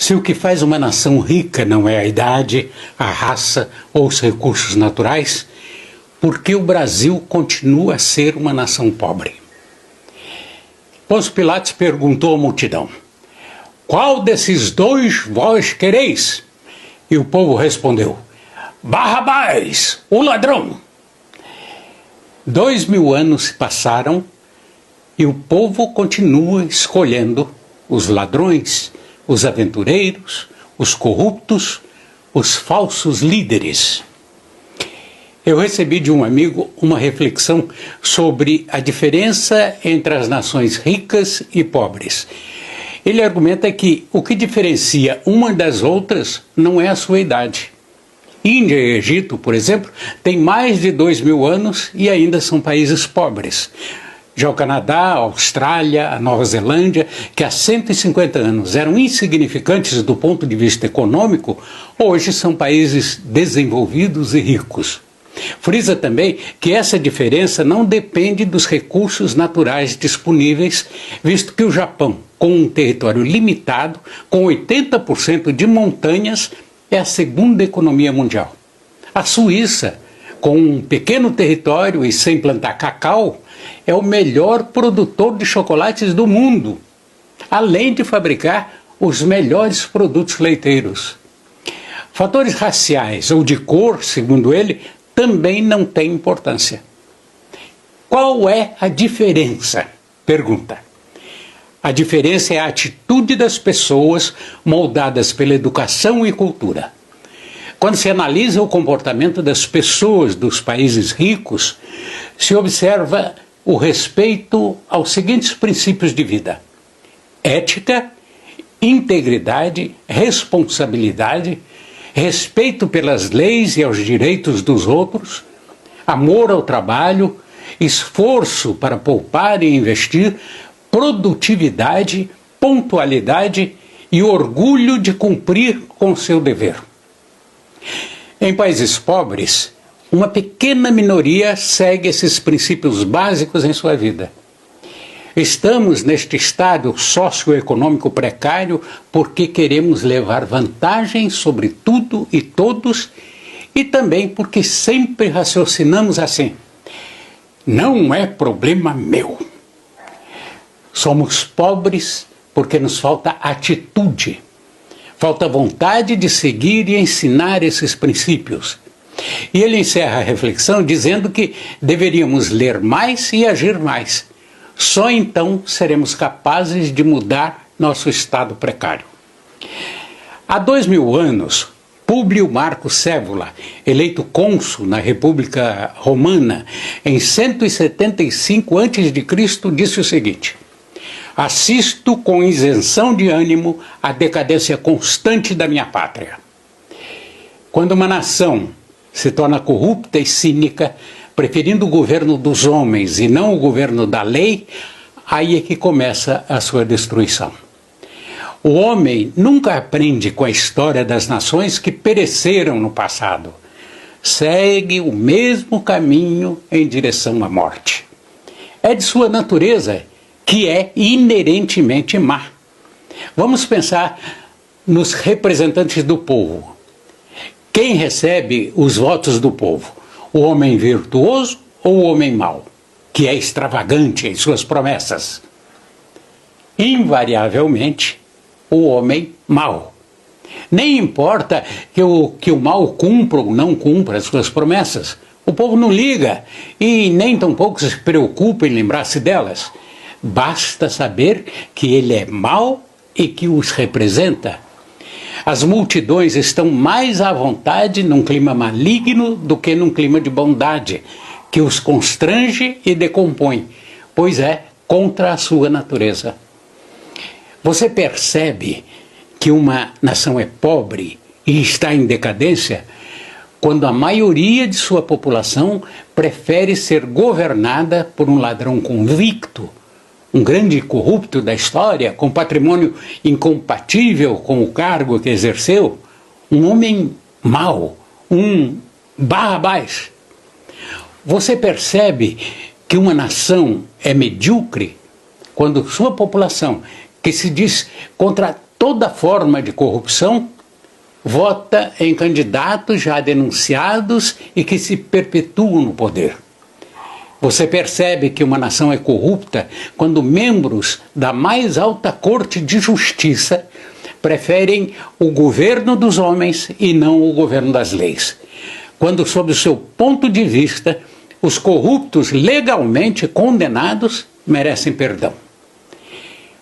Se o que faz uma nação rica não é a idade, a raça ou os recursos naturais, por que o Brasil continua a ser uma nação pobre? Pôncio Pilatos perguntou à multidão: qual desses dois vós quereis? E o povo respondeu: Barrabás, o ladrão. 2000 anos se passaram e o povo continua escolhendo os ladrões, os aventureiros, os corruptos, os falsos líderes. Eu recebi de um amigo uma reflexão sobre a diferença entre as nações ricas e pobres. Ele argumenta que o que diferencia uma das outras não é a sua idade. Índia e Egito, por exemplo, têm mais de 2000 anos e ainda são países pobres. Já o Canadá, a Austrália, a Nova Zelândia, que há 150 anos eram insignificantes do ponto de vista econômico, hoje são países desenvolvidos e ricos. Frisa também que essa diferença não depende dos recursos naturais disponíveis, visto que o Japão, com um território limitado, com 80% de montanhas, é a segunda economia mundial. A Suíça, com um pequeno território e sem plantar cacau, é o melhor produtor de chocolates do mundo, além de fabricar os melhores produtos leiteiros. Fatores raciais ou de cor, segundo ele, também não têm importância. Qual é a diferença? Pergunta. A diferença é a atitude das pessoas moldadas pela educação e cultura. Quando se analisa o comportamento das pessoas dos países ricos, se observa o respeito aos seguintes princípios de vida: ética, integridade, responsabilidade, respeito pelas leis e aos direitos dos outros, amor ao trabalho, esforço para poupar e investir, produtividade, pontualidade e orgulho de cumprir com seu dever. Em países pobres, uma pequena minoria segue esses princípios básicos em sua vida. Estamos neste estado socioeconômico precário porque queremos levar vantagem sobre tudo e todos e também porque sempre raciocinamos assim: não é problema meu. Somos pobres porque nos falta atitude, falta vontade de seguir e ensinar esses princípios. E ele encerra a reflexão dizendo que deveríamos ler mais e agir mais. Só então seremos capazes de mudar nosso estado precário. Há 2000 anos, Públio Marco Scaevola, eleito cônsul na República Romana em 175 a.C., disse o seguinte: assisto com isenção de ânimo à decadência constante da minha pátria. Quando uma nação se torna corrupta e cínica, preferindo o governo dos homens e não o governo da lei, aí é que começa a sua destruição. O homem nunca aprende com a história das nações que pereceram no passado. Segue o mesmo caminho em direção à morte. É de sua natureza que é inerentemente má. Vamos pensar nos representantes do povo. Quem recebe os votos do povo? O homem virtuoso ou o homem mau, que é extravagante em suas promessas? Invariavelmente, o homem mau. Nem importa que o mal cumpra ou não cumpra as suas promessas. O povo não liga e nem tampouco se preocupa em lembrar-se delas. Basta saber que ele é mau e que os representa. As multidões estão mais à vontade num clima maligno do que num clima de bondade, que os constrange e decompõe, pois é contra a sua natureza. Você percebe que uma nação é pobre e está em decadência quando a maioria de sua população prefere ser governada por um ladrão convicto, um grande corrupto da história, com patrimônio incompatível com o cargo que exerceu, um homem mau, um Barrabás. Você percebe que uma nação é medíocre quando sua população, que se diz contra toda forma de corrupção, vota em candidatos já denunciados e que se perpetuam no poder. Você percebe que uma nação é corrupta quando membros da mais alta corte de justiça preferem o governo dos homens e não o governo das leis. Quando, sob o seu ponto de vista, os corruptos legalmente condenados merecem perdão.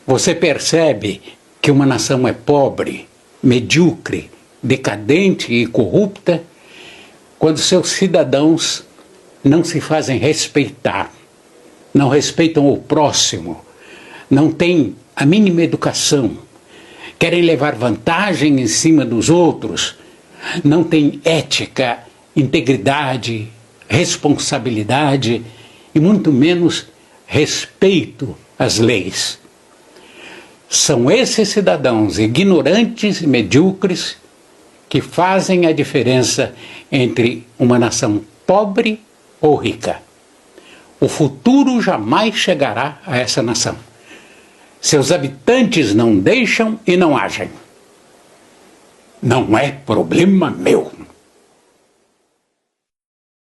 Você percebe que uma nação é pobre, medíocre, decadente e corrupta quando seus cidadãos não se fazem respeitar, não respeitam o próximo, não têm a mínima educação, querem levar vantagem em cima dos outros, não têm ética, integridade, responsabilidade e muito menos respeito às leis. São esses cidadãos ignorantes e medíocres que fazem a diferença entre uma nação pobre ou rica. O futuro jamais chegará a essa nação. Seus habitantes não deixam e não agem. Não é problema meu.